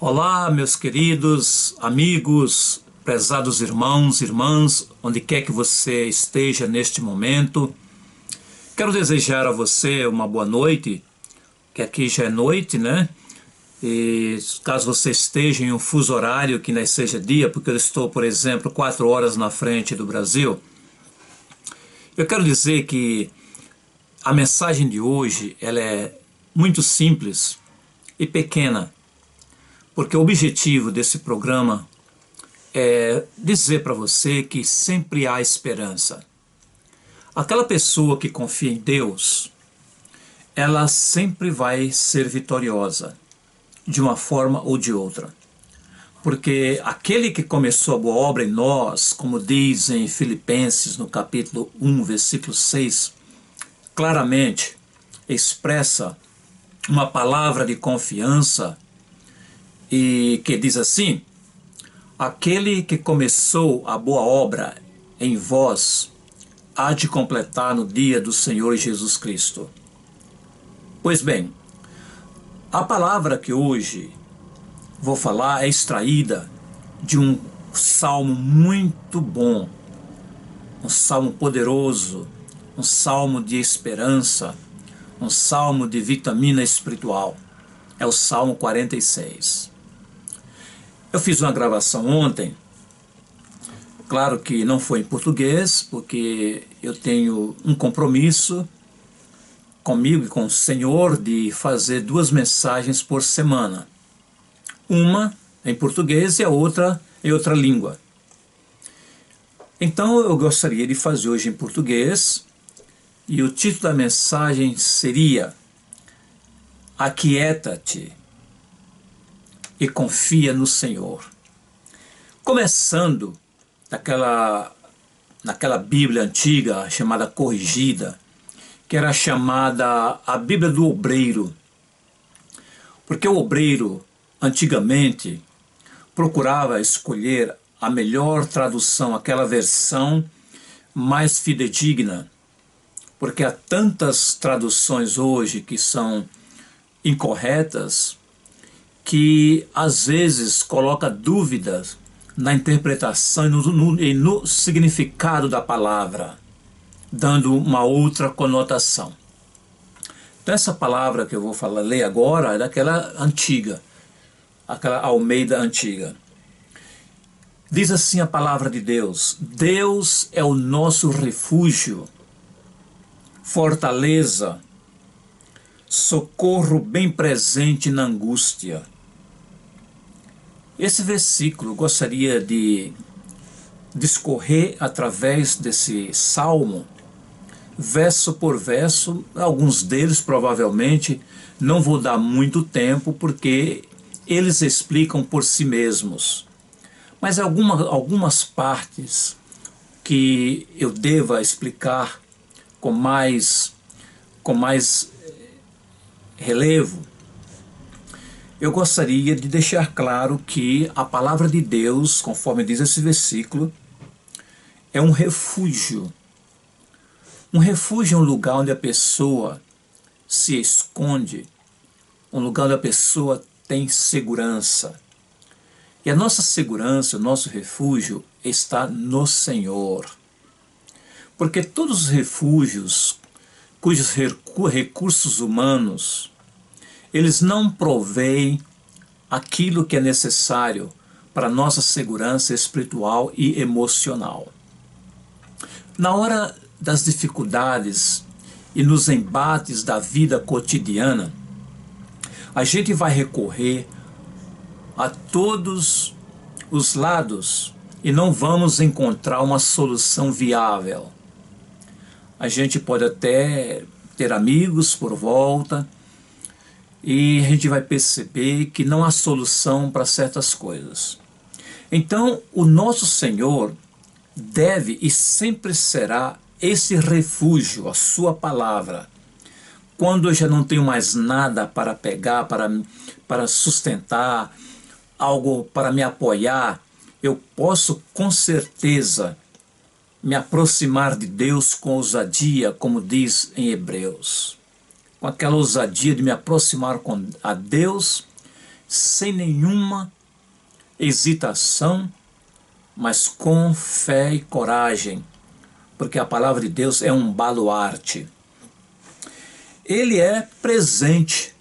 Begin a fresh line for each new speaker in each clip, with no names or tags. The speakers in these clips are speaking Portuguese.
Olá, meus queridos amigos, prezados irmãos, irmãs, onde quer que você esteja neste momento. Quero desejar a você uma boa noite, que aqui já é noite, né? E caso você esteja em um fuso horário que ainda seja dia, porque eu estou, por exemplo, 4 horas na frente do Brasil, eu quero dizer que a mensagem de hoje ela é muito simples e pequena, porque o objetivo desse programa é dizer para você que sempre há esperança. Aquela pessoa que confia em Deus, ela sempre vai ser vitoriosa, de uma forma ou de outra. Porque aquele que começou a boa obra em nós, como diz em Filipenses, no capítulo 1, versículo 6, claramente expressa uma palavra de confiança e que diz assim: aquele que começou a boa obra em vós há de completar no dia do Senhor Jesus Cristo. Pois bem, a palavra que hoje vou falar é extraída de um salmo muito bom, um salmo poderoso, um salmo de esperança, um salmo de vitamina espiritual. É o Salmo 46. Eu fiz uma gravação ontem, claro que não foi em português, porque eu tenho um compromisso comigo e com o Senhor de fazer 2 mensagens por semana. Uma em português e a outra em outra língua. Então eu gostaria de fazer hoje em português, e o título da mensagem seria: Aquieta-te e confia no Senhor. Começando naquela Bíblia antiga chamada corrigida, que era chamada a Bíblia do Obreiro, porque o obreiro antigamente procurava escolher a melhor tradução, aquela versão mais fidedigna, porque há tantas traduções hoje que são incorretas, que às vezes coloca dúvidas na interpretação e no significado da palavra, dando uma outra conotação. Então essa palavra que eu vou ler agora é daquela antiga, aquela Almeida antiga. Diz assim a palavra de Deus: Deus é o nosso refúgio, fortaleza, socorro bem presente na angústia. Esse versículo eu gostaria de discorrer através desse salmo, verso por verso. Alguns deles provavelmente não vou dar muito tempo, porque eles explicam por si mesmos. Mas algumas partes que eu deva explicar com mais relevo, eu gostaria de deixar claro que a palavra de Deus, conforme diz esse versículo, é um refúgio. Um refúgio é um lugar onde a pessoa se esconde, um lugar onde a pessoa tem segurança. E a nossa segurança, o nosso refúgio está no Senhor. Porque todos os refúgios cujos recursos humanos eles não provêm aquilo que é necessário para a nossa segurança espiritual e emocional. Na hora das dificuldades e nos embates da vida cotidiana, a gente vai recorrer a todos os lados e não vamos encontrar uma solução viável. A gente pode até ter amigos por volta, e a gente vai perceber que não há solução para certas coisas. Então, o nosso Senhor deve e sempre será esse refúgio, a sua palavra. Quando eu já não tenho mais nada para pegar, para sustentar, algo para me apoiar, eu posso com certeza me aproximar de Deus com ousadia, como diz em Hebreus. Com aquela ousadia de me aproximar a Deus sem nenhuma hesitação, mas com fé e coragem, porque a palavra de Deus é um baluarte. Ele é presente,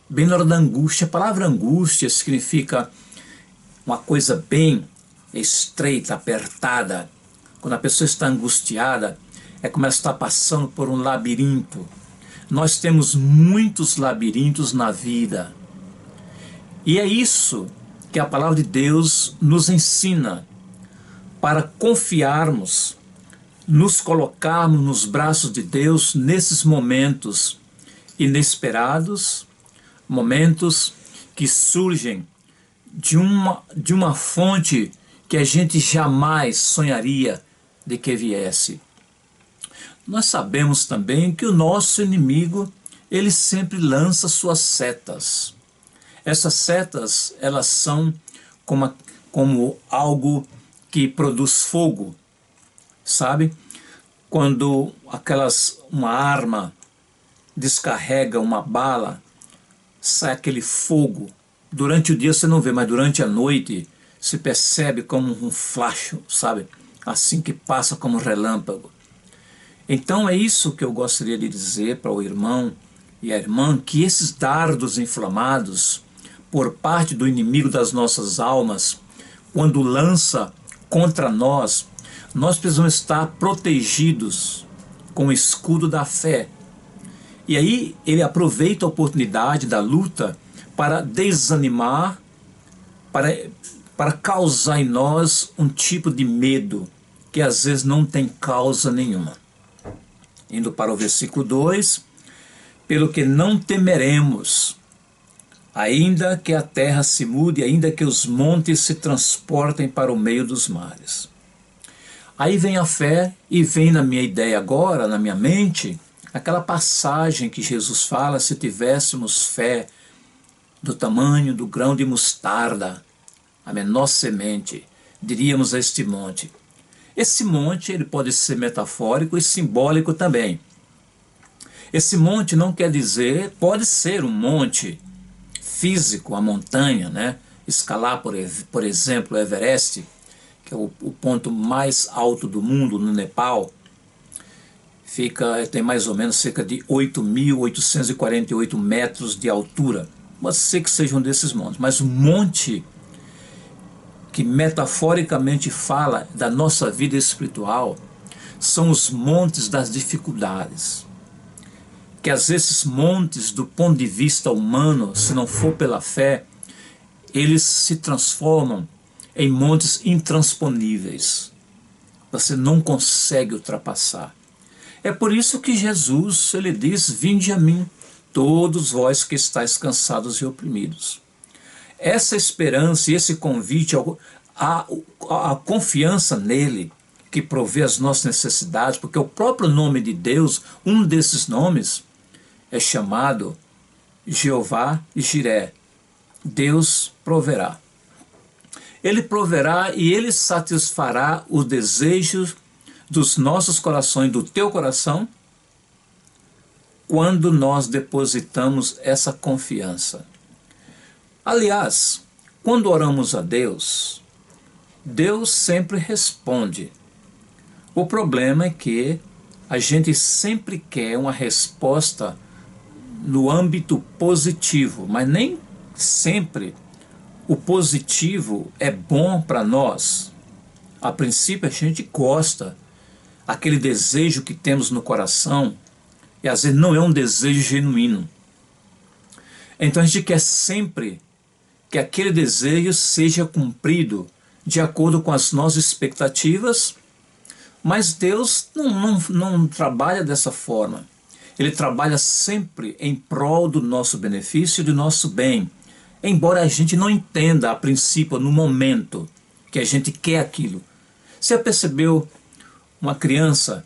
bem na hora da angústia. A palavra angústia significa uma coisa bem estreita, apertada. Quando a pessoa está angustiada, é como ela está passando por um labirinto. Nós temos muitos labirintos na vida. E é isso que a palavra de Deus nos ensina, para confiarmos, nos colocarmos nos braços de Deus nesses momentos inesperados, momentos que surgem de uma fonte que a gente jamais sonharia de que viesse. Nós sabemos também que o nosso inimigo, ele sempre lança suas setas. Essas setas, elas são como algo que produz fogo, sabe? Quando uma arma descarrega uma bala, sai aquele fogo. Durante o dia você não vê, mas durante a noite se percebe como um flash, sabe? Assim que passa como um relâmpago. Então é isso que eu gostaria de dizer para o irmão e a irmã, que esses dardos inflamados por parte do inimigo das nossas almas, quando lança contra nós, nós precisamos estar protegidos com o escudo da fé. E aí ele aproveita a oportunidade da luta para desanimar, para causar em nós um tipo de medo que às vezes não tem causa nenhuma. Indo para o versículo 2, pelo que não temeremos, ainda que a terra se mude, ainda que os montes se transportem para o meio dos mares. Aí vem a fé e vem na minha ideia agora, na minha mente, aquela passagem que Jesus fala: se tivéssemos fé do tamanho do grão de mostarda, a menor semente, diríamos a este monte. Esse monte ele pode ser metafórico e simbólico também. Esse monte não quer dizer, pode ser um monte físico, a montanha, né? Escalar, por exemplo, o Everest, que é o ponto mais alto do mundo, no Nepal, tem mais ou menos cerca de 8.848 metros de altura. Pode ser que seja um desses montes, mas um monte que metaforicamente fala da nossa vida espiritual são os montes das dificuldades. Que às vezes esses montes, do ponto de vista humano, se não for pela fé, eles se transformam em montes intransponíveis. Você não consegue ultrapassar. É por isso que Jesus, ele diz: vinde a mim, todos vós que estáis cansados e oprimidos. Essa esperança e esse convite, a confiança nele, que provê as nossas necessidades, porque o próprio nome de Deus, um desses nomes, é chamado Jeová Jiré. Deus proverá. Ele proverá e ele satisfará os desejos dos nossos corações, do teu coração, quando nós depositamos essa confiança. Aliás, quando oramos a Deus, Deus sempre responde. O problema é que a gente sempre quer uma resposta no âmbito positivo, mas nem sempre o positivo é bom para nós. A princípio a gente gosta, aquele desejo que temos no coração, e às vezes não é um desejo genuíno. Então a gente quer sempre que aquele desejo seja cumprido de acordo com as nossas expectativas, mas Deus não trabalha dessa forma. Ele trabalha sempre em prol do nosso benefício e do nosso bem, embora a gente não entenda a princípio, no momento que a gente quer aquilo. Você percebeu? Uma criança,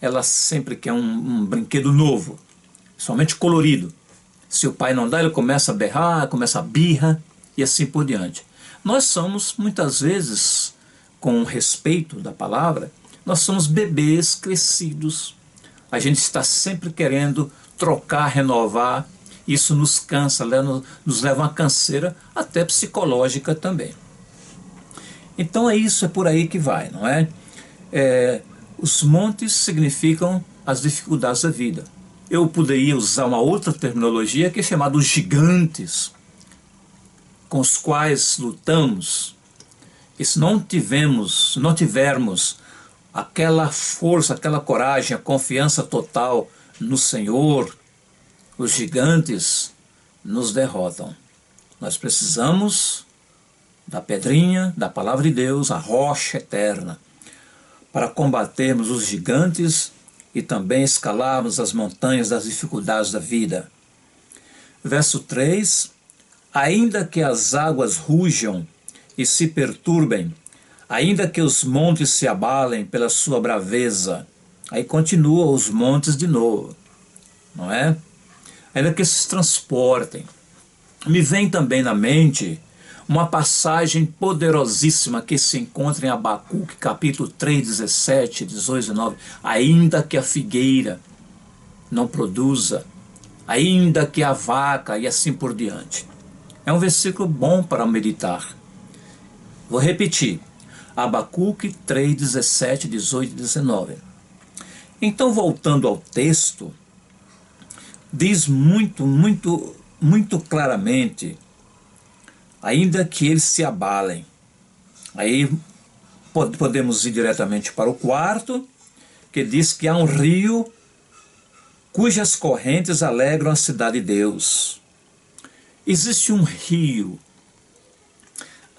ela sempre quer um brinquedo novo, somente colorido. Se o pai não dá, ele começa a berrar, começa a birra e assim por diante. Nós somos, muitas vezes, com o respeito da palavra, nós somos bebês crescidos. A gente está sempre querendo trocar, renovar, Isso nos cansa, nos leva a uma canseira até psicológica também. Então é isso, é por aí que vai, não é? Os montes significam as dificuldades da vida. Eu poderia usar uma outra terminologia que é chamada os gigantes, com os quais lutamos. E se não tivermos aquela força, aquela coragem, a confiança total no Senhor, os gigantes nos derrotam. Nós precisamos da pedrinha, da palavra de Deus, a rocha eterna, para combatermos os gigantes e também escalarmos as montanhas das dificuldades da vida. Verso 3: ainda que as águas rujam e se perturbem, ainda que os montes se abalem pela sua braveza. Aí continua os montes de novo, não é? Ainda que se transportem. Me vem também na mente uma passagem poderosíssima que se encontra em Abacuque, capítulo 3, 17, 18 e 19. Ainda que a figueira não produza, ainda que a vaca, e assim por diante. É um versículo bom para meditar. Vou repetir. Abacuque 3, 17, 18 e 19. Então, voltando ao texto, diz muito claramente: ainda que eles se abalem. Aí podemos ir diretamente para o quarto, que diz que há um rio cujas correntes alegram a cidade de Deus. Existe um rio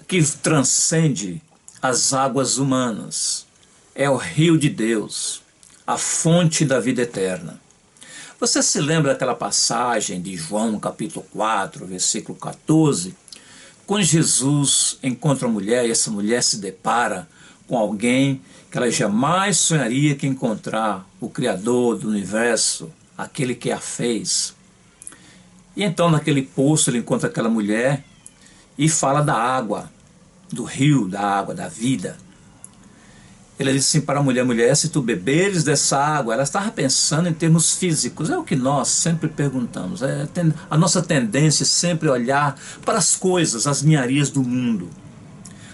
que transcende as águas humanas. É o rio de Deus, a fonte da vida eterna. Você se lembra daquela passagem de João, capítulo 4, versículo 14, quando Jesus encontra uma mulher e essa mulher se depara com alguém que ela jamais sonharia que encontrar, o Criador do universo, aquele que a fez. E então naquele poço ele encontra aquela mulher e fala da água, do rio, da água, da vida. Ele disse assim para a mulher: mulher, se tu beberes dessa água. Ela estava pensando em termos físicos. É o que nós sempre perguntamos. A nossa tendência é sempre olhar para as coisas, as ninharias do mundo.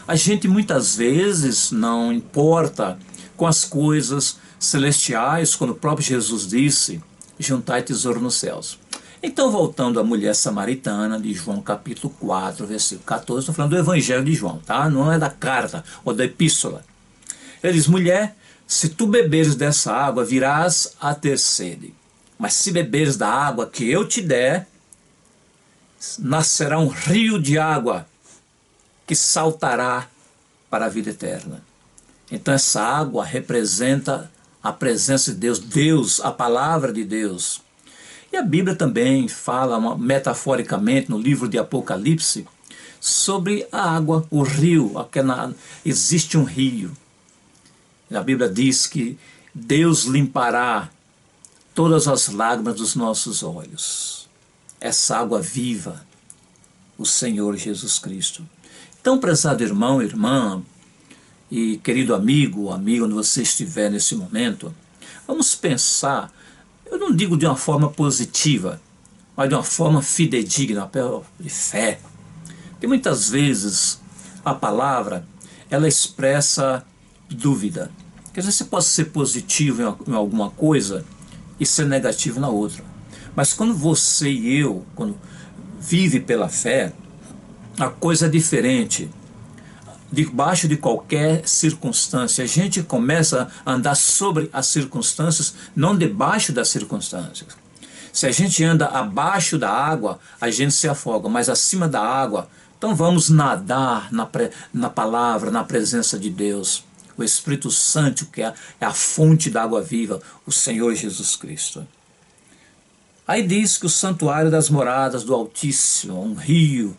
A gente muitas vezes não importa com as coisas celestiais, quando o próprio Jesus disse: juntai tesouro nos céus. Então, voltando à mulher samaritana de João capítulo 4, versículo 14, estou falando do Evangelho de João, tá? Não é da carta ou da epístola. Ele diz: mulher, se tu beberes dessa água, virás a ter sede. Mas se beberes da água que eu te der, nascerá um rio de água que saltará para a vida eterna. Então essa água representa a presença de Deus, Deus, a palavra de Deus. E a Bíblia também fala metaforicamente no livro de Apocalipse sobre a água, o rio. Existe um rio. A Bíblia diz que Deus limpará todas as lágrimas dos nossos olhos. Essa água viva, o Senhor Jesus Cristo. Então, prezado irmão, irmã, e querido amigo, onde você estiver nesse momento, vamos pensar, eu não digo de uma forma positiva, mas de uma forma fidedigna, de fé. Porque muitas vezes a palavra, ela expressa dúvida. Quer dizer, você pode ser positivo em alguma coisa e ser negativo na outra. Mas quando você e eu, quando vive pela fé, a coisa é diferente. Debaixo de qualquer circunstância, a gente começa a andar sobre as circunstâncias, não debaixo das circunstâncias. Se a gente anda abaixo da água, a gente se afoga, mas acima da água, então vamos nadar na palavra, na presença de Deus. O Espírito Santo, que é a fonte da água viva, o Senhor Jesus Cristo. Aí diz que o santuário das moradas do Altíssimo, um rio,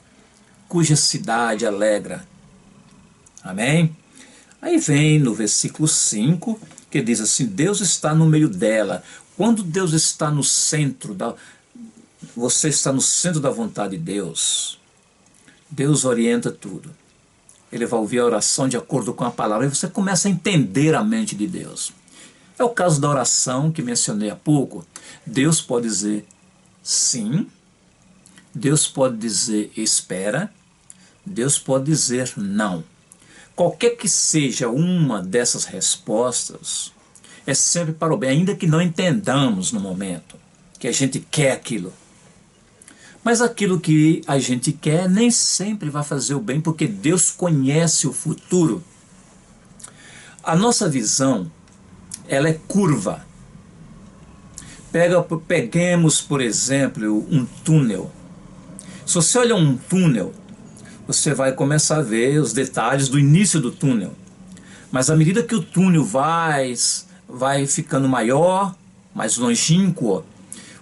cuja cidade alegra. Amém? Aí vem no versículo 5, que diz assim: Deus está no meio dela. Quando Deus está no centro, você está no centro da vontade de Deus, Deus orienta tudo. Ele vai ouvir a oração de acordo com a palavra, e você começa a entender a mente de Deus. É o caso da oração que mencionei há pouco. Deus pode dizer sim, Deus pode dizer espera, Deus pode dizer não. Qualquer que seja uma dessas respostas, é sempre para o bem, ainda que não entendamos no momento que a gente quer aquilo. Mas aquilo que a gente quer nem sempre vai fazer o bem, porque Deus conhece o futuro. A nossa visão, ela é curva. Peguemos, por exemplo, um túnel. Se você olha um túnel, você vai começar a ver os detalhes do início do túnel. Mas à medida que o túnel vai ficando maior, mais longínquo,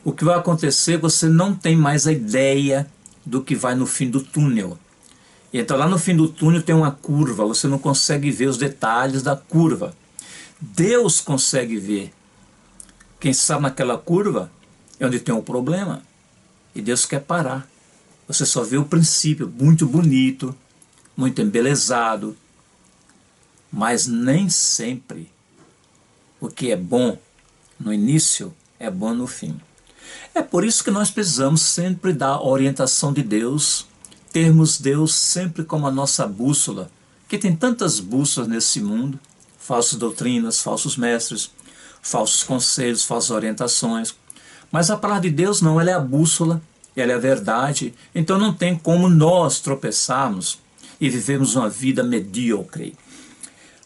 o que vai acontecer, você não tem mais a ideia do que vai no fim do túnel. E então lá no fim do túnel tem uma curva, você não consegue ver os detalhes da curva. Deus consegue ver. Quem sabe naquela curva é onde tem um problema. E Deus quer parar. Você só vê o princípio, muito bonito, muito embelezado, mas nem sempre o que é bom no início é bom no fim. É por isso que nós precisamos sempre da orientação de Deus, termos Deus sempre como a nossa bússola, que tem tantas bússolas nesse mundo, falsas doutrinas, falsos mestres, falsos conselhos, falsas orientações. Mas a palavra de Deus não, ela é a bússola, ela é a verdade, então não tem como nós tropeçarmos e vivermos uma vida medíocre.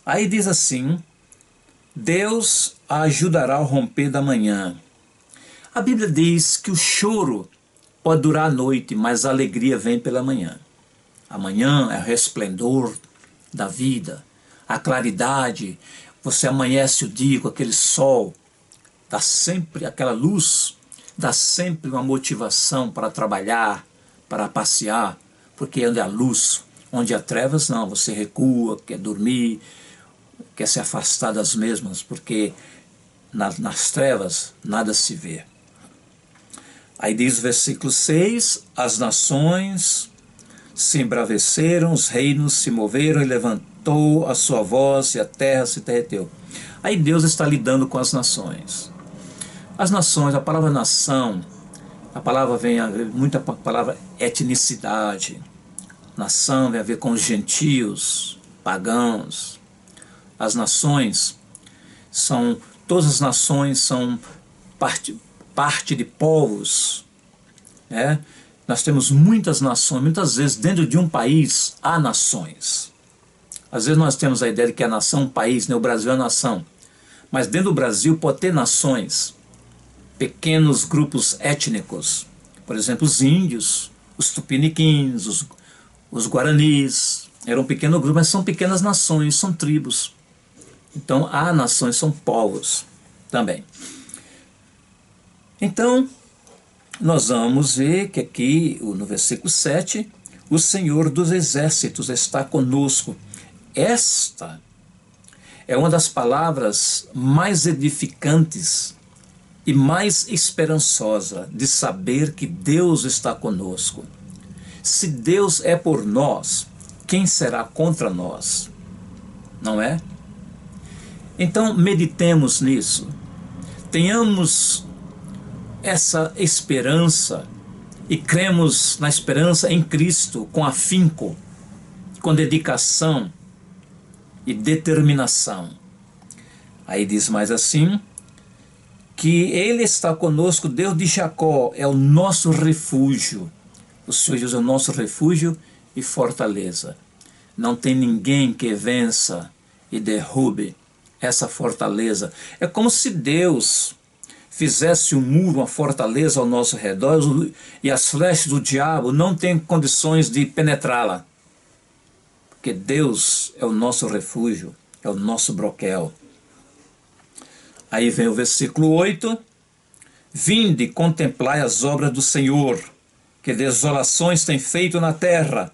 Aí diz assim, Deus a ajudará ao romper da manhã. A Bíblia diz que o choro pode durar a noite, mas a alegria vem pela manhã. Amanhã é o resplendor da vida, a claridade, você amanhece o dia com aquele sol, dá sempre aquela luz, dá sempre uma motivação para trabalhar, para passear, porque onde há luz, onde há trevas, não, você recua, quer dormir, quer se afastar das mesmas, porque nas trevas nada se vê. Aí diz o versículo 6, as nações se embraveceram, os reinos se moveram e levantou a sua voz e a terra se derreteu. Aí Deus está lidando com as nações. As nações, a palavra nação, a palavra vem a ver, muita palavra etnicidade. Nação vem a ver com os gentios, pagãos. As nações são, todas as nações são parte de povos, né? Nós temos muitas nações, muitas vezes dentro de um país há nações. Às vezes nós temos a ideia de que a nação é um país, né? O Brasil é a nação. Mas dentro do Brasil pode ter nações, pequenos grupos étnicos. Por exemplo, os índios, os tupiniquins, os guaranis. Eram um pequeno grupo, mas são pequenas nações, são tribos. Então há nações, são povos também. Então, nós vamos ver que aqui, no versículo 7, o Senhor dos Exércitos está conosco. Esta é uma das palavras mais edificantes e mais esperançosa de saber que Deus está conosco. Se Deus é por nós, quem será contra nós? Não é? Então, meditemos nisso. Tenhamos essa esperança e cremos na esperança em Cristo com afinco, com dedicação e determinação. Aí diz mais assim, que Ele está conosco, Deus de Jacó é o nosso refúgio. O Senhor Jesus é o nosso refúgio e fortaleza. Não tem ninguém que vença e derrube essa fortaleza. É como se Deus fizesse um muro, uma fortaleza ao nosso redor, e as flechas do diabo não têm condições de penetrá-la. Porque Deus é o nosso refúgio, é o nosso broquel. Aí vem o versículo 8. Vinde, contemplai as obras do Senhor, que desolações tem feito na terra.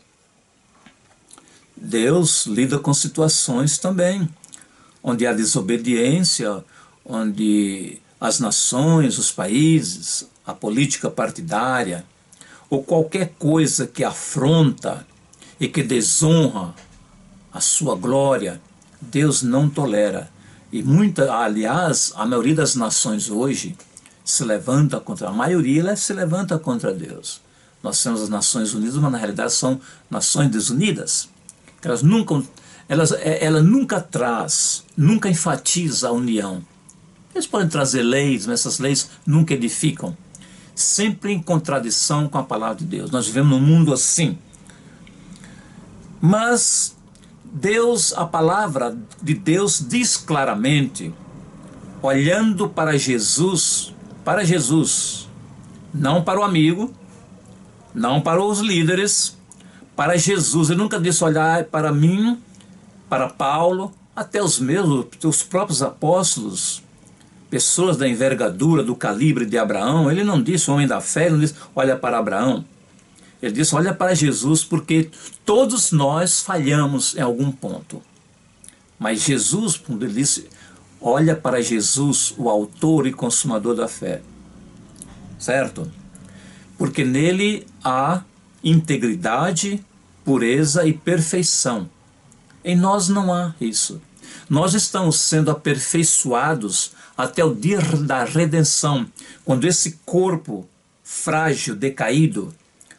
Deus lida com situações também, onde há desobediência, onde as nações, os países, a política partidária, ou qualquer coisa que afronta e que desonra a sua glória, Deus não tolera. E aliás, a maioria das nações hoje se levanta contra, a maioria se levanta contra Deus. Nós temos as Nações Unidas, mas na realidade são nações desunidas. Ela nunca traz, nunca enfatiza a união. Eles podem trazer leis, mas essas leis nunca edificam. Sempre em contradição com a palavra de Deus. Nós vivemos num mundo assim. Mas Deus, a palavra de Deus diz claramente, olhando para Jesus, não para o amigo, não para os líderes, para Jesus. Ele nunca disse olhar para mim, para Paulo, até os próprios apóstolos, pessoas da envergadura, do calibre de Abraão. Ele não disse homem da fé, ele não disse olha para Abraão. Ele disse olha para Jesus, porque todos nós falhamos em algum ponto. Mas Jesus, quando ele disse olha para Jesus, o autor e consumador da fé. Certo? Porque nele há integridade, pureza e perfeição. Em nós não há isso. Nós estamos sendo aperfeiçoados até o dia da redenção, quando esse corpo frágil, decaído,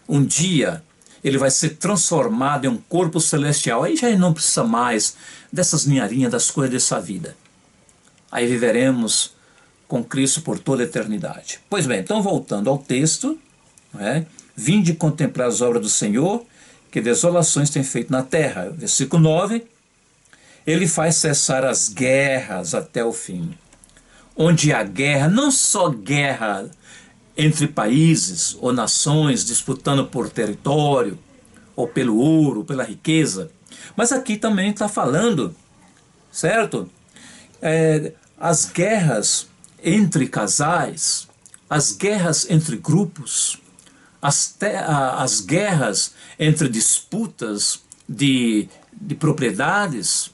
um dia ele vai ser transformado em um corpo celestial. Aí já não precisa mais dessas ninharinhas, das coisas dessa vida. Aí viveremos com Cristo por toda a eternidade. Pois bem, então voltando ao texto, vinde contemplar as obras do Senhor, que desolações tem feito na terra. Versículo 9, ele faz cessar as guerras até o fim. Onde há guerra, não só guerra entre países ou nações disputando por território, ou pelo ouro, pela riqueza, mas aqui também está falando, certo? As guerras entre casais, as guerras entre grupos, as guerras entre disputas de propriedades,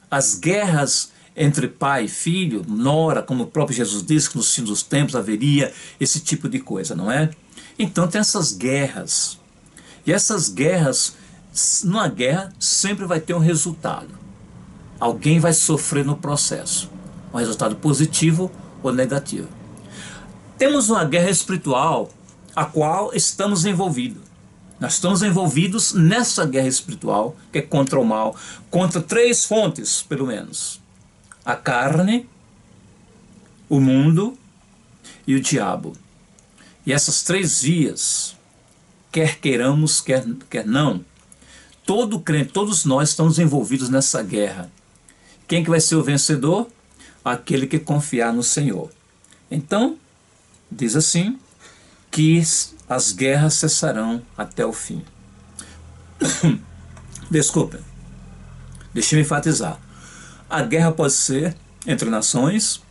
as guerras entre pai e filho, nora, como o próprio Jesus disse que nos fins dos tempos haveria esse tipo de coisa, não é? Então tem essas guerras. E essas guerras, numa guerra sempre vai ter um resultado. Alguém vai sofrer no processo. Um resultado positivo ou negativo. Temos uma guerra espiritual a qual estamos envolvidos. Nós estamos envolvidos nessa guerra espiritual, que é contra o mal, contra 3 fontes, pelo menos. A carne, o mundo e o diabo. E essas 3 vias, quer queiramos, quer não, todo crente, todos nós estamos envolvidos nessa guerra. Quem que vai ser o vencedor? Aquele que confiar no Senhor. Então, diz assim, que as guerras cessarão até o fim. Desculpa, deixa eu enfatizar. A guerra pode ser entre nações,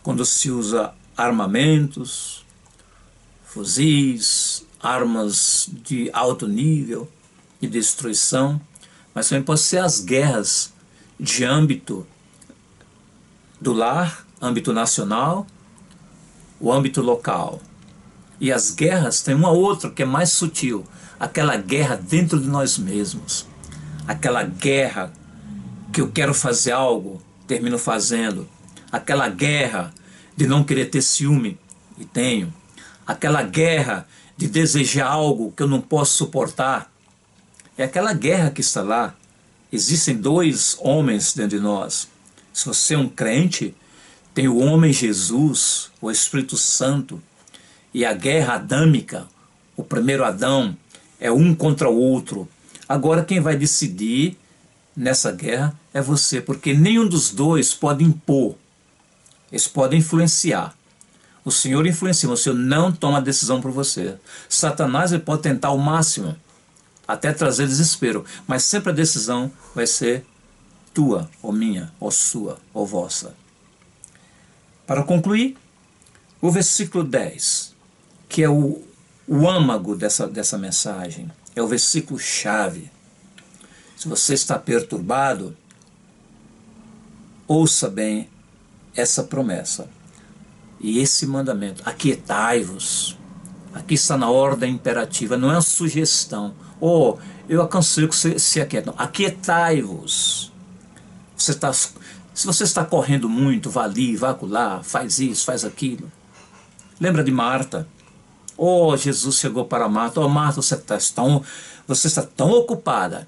quando se usa armamentos, fuzis, armas de alto nível de destruição, mas também pode ser as guerras de âmbito do lar, âmbito nacional, o âmbito local. E as guerras tem uma outra que é mais sutil, aquela guerra dentro de nós mesmos, aquela guerra que eu quero fazer algo, termino fazendo, aquela guerra de não querer ter ciúme, e tenho, aquela guerra de desejar algo que eu não posso suportar, é aquela guerra que está lá. Existem 2 homens dentro de nós. Se você é um crente, tem o homem Jesus, o Espírito Santo, e a guerra adâmica, o primeiro Adão, é um contra o outro. Agora quem vai decidir nessa guerra é você, porque nenhum dos 2 pode impor. Eles podem influenciar. O Senhor influencia, mas o Senhor não toma decisão por você. Satanás ele pode tentar ao máximo, até trazer desespero, mas sempre a decisão vai ser tua, ou minha, ou sua, ou vossa. Para concluir, o versículo 10, que é o âmago dessa mensagem, é o versículo chave. Se você está perturbado, ouça bem essa promessa e esse mandamento: aquietai-vos. Aqui está na ordem imperativa, não é uma sugestão. Eu aconselho que você se aquiete. Não, aquietai-vos. Se você está correndo muito, vá ali, vá acolá, faz isso, faz aquilo. Lembra de Marta? Oh, Jesus chegou para Marta. Oh, Marta, você está tão ocupada.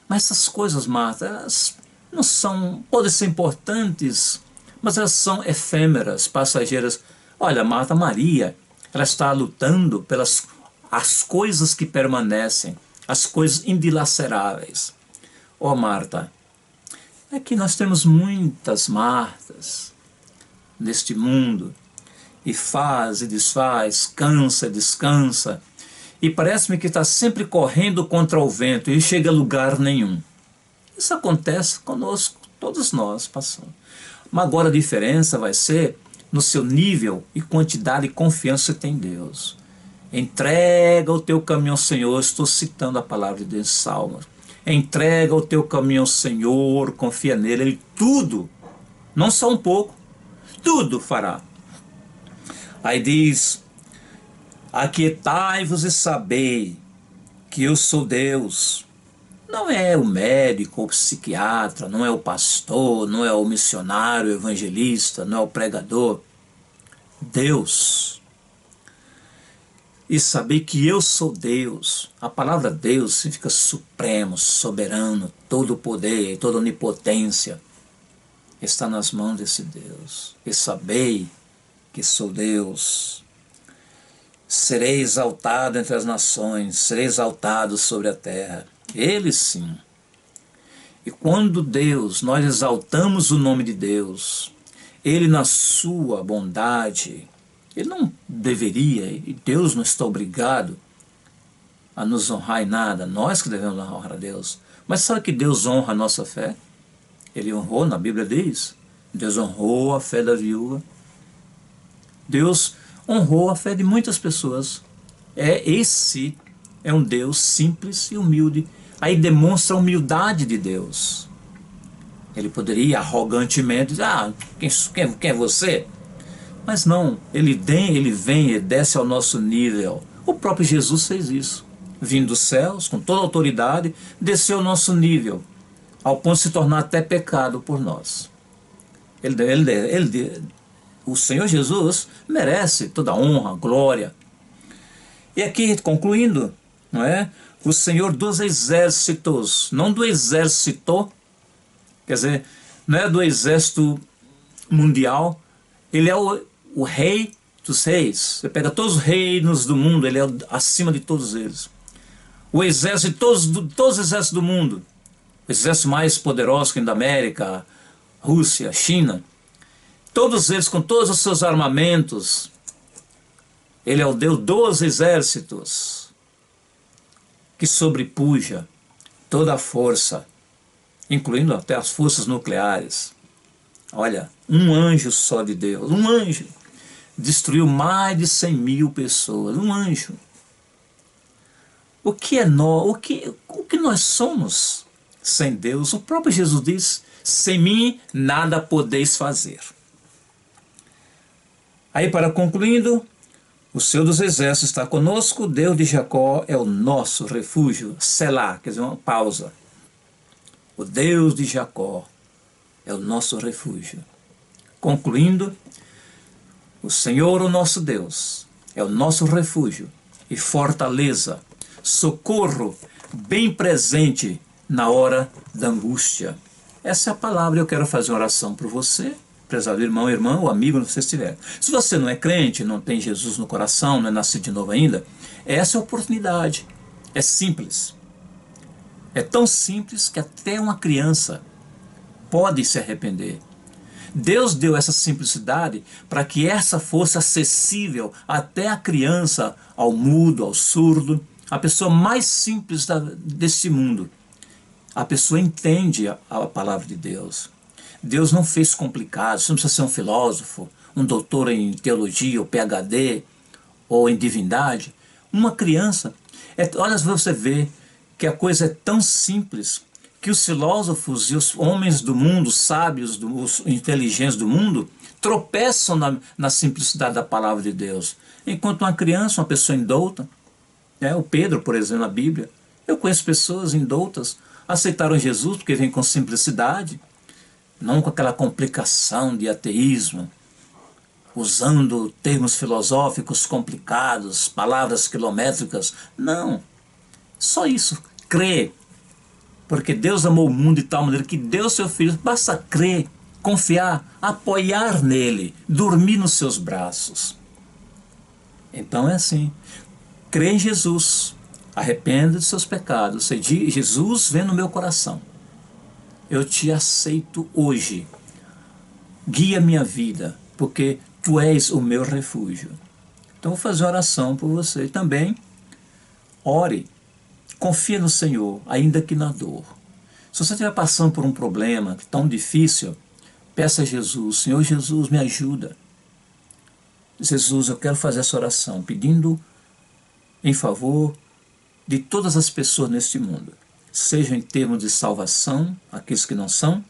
Mas essas coisas, Marta, elas não são, podem ser importantes, mas elas são efêmeras, passageiras. Olha, Marta, Maria, ela está lutando pelas as coisas que permanecem, as coisas indilaceráveis. Oh, Marta, é que nós temos muitas Martas neste mundo, e faz e desfaz, cansa e descansa, e parece-me que está sempre correndo contra o vento e chega a lugar nenhum. Isso acontece conosco, todos nós passamos. Mas agora a diferença vai ser no seu nível e quantidade de confiança que tem em Deus. Entrega o teu caminho ao Senhor, estou citando a palavra de Deus em Salmos. Entrega o teu caminho ao Senhor, confia nele, ele tudo, não só um pouco, tudo fará. Aí diz, aquietai-vos e sabei que eu sou Deus. Não é o médico, o psiquiatra, não é o pastor, não é o missionário, o evangelista, não é o pregador. Deus. E saber que eu sou Deus. A palavra Deus significa supremo, soberano, todo o poder, toda a onipotência está nas mãos desse Deus. E sabei que sou Deus. Serei exaltado entre as nações, serei exaltado sobre a terra. Ele sim. E quando Deus, nós exaltamos o nome de Deus, Ele na sua bondade, Ele não deveria, e Deus não está obrigado a nos honrar em nada, nós que devemos honrar a Deus. Mas sabe que Deus honra a nossa fé? Ele honrou, na Bíblia diz, Deus honrou a fé da viúva. Deus honrou a fé de muitas pessoas. Esse é um Deus simples e humilde. Aí demonstra a humildade de Deus. Ele poderia arrogantemente dizer, quem é você? Mas não, ele vem e desce ao nosso nível. O próprio Jesus fez isso. Vindo dos céus, com toda a autoridade, desceu ao nosso nível, ao ponto de se tornar até pecado por nós. O Senhor Jesus merece toda a honra, glória. E aqui, concluindo, não é? O Senhor dos exércitos, não do exército, quer dizer, não é do exército mundial, ele é o rei dos reis. Você pega todos os reinos do mundo, ele é acima de todos eles. O exército, todos os exércitos do mundo, o exército mais poderoso que da América, Rússia, China, todos eles com todos os seus armamentos, ele é o Deus dos exércitos, que sobrepuja toda a força, incluindo até as forças nucleares. Olha, um anjo só de Deus, um anjo, destruiu mais de 100 mil pessoas, um anjo. O que é nós, o que nós somos sem Deus? O próprio Jesus diz, sem mim nada podeis fazer. Aí, para concluindo, o Senhor dos Exércitos está conosco, o Deus de Jacó é o nosso refúgio. Selá, quer dizer, uma pausa. O Deus de Jacó é o nosso refúgio. Concluindo, o Senhor, o nosso Deus, é o nosso refúgio e fortaleza, socorro bem presente na hora da angústia. Essa é a palavra. Eu quero fazer uma oração por você, prezado irmão, irmã, ou amigo, onde você estiver. Se você não é crente, não tem Jesus no coração, não é nascido de novo ainda, essa é a oportunidade. É simples. É tão simples que até uma criança pode se arrepender. Deus deu essa simplicidade para que essa fosse acessível até a criança, ao mudo, ao surdo, a pessoa mais simples desse mundo. A pessoa entende a palavra de Deus. Deus não fez complicado, você não precisa ser um filósofo, um doutor em teologia, ou PhD, ou em divindade. Uma criança, olha, você vê que a coisa é tão simples que os filósofos e os homens do mundo, os sábios, os inteligentes do mundo, tropeçam na simplicidade da palavra de Deus. Enquanto uma criança, uma pessoa indouta, o Pedro, por exemplo, na Bíblia, eu conheço pessoas indoutas, aceitaram Jesus porque vem com simplicidade, não com aquela complicação de ateísmo. usando termos filosóficos complicados, palavras quilométricas. Não, só isso, crer. Porque Deus amou o mundo de tal maneira que deu seu Filho. Basta crer, confiar, apoiar nele, dormir nos seus braços. Então é assim, crê em Jesus, arrependa de seus pecados. Você diz: Jesus, vem no meu coração, eu te aceito hoje, guia minha vida, porque tu és o meu refúgio. Então vou fazer uma oração por você também. Ore, confia no Senhor, ainda que na dor. Se você estiver passando por um problema tão difícil, peça a Jesus: Senhor Jesus, me ajuda. Jesus, eu quero fazer essa oração pedindo em favor de todas as pessoas neste mundo, seja em termos de salvação, aqueles que não são,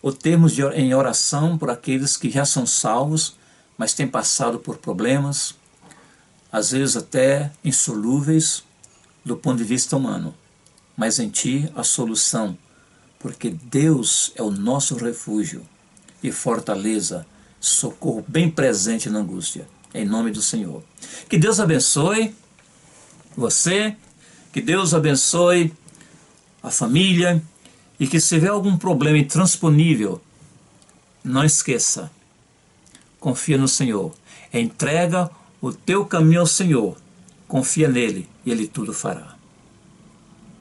ou termos em oração por aqueles que já são salvos, mas têm passado por problemas, às vezes até insolúveis do ponto de vista humano, mas em Ti a solução, porque Deus é o nosso refúgio e fortaleza, socorro bem presente na angústia, em nome do Senhor. Que Deus abençoe você, que Deus abençoe a família, e que se tiver algum problema intransponível, não esqueça, confia no Senhor, entrega o teu caminho ao Senhor, confia nele e Ele tudo fará.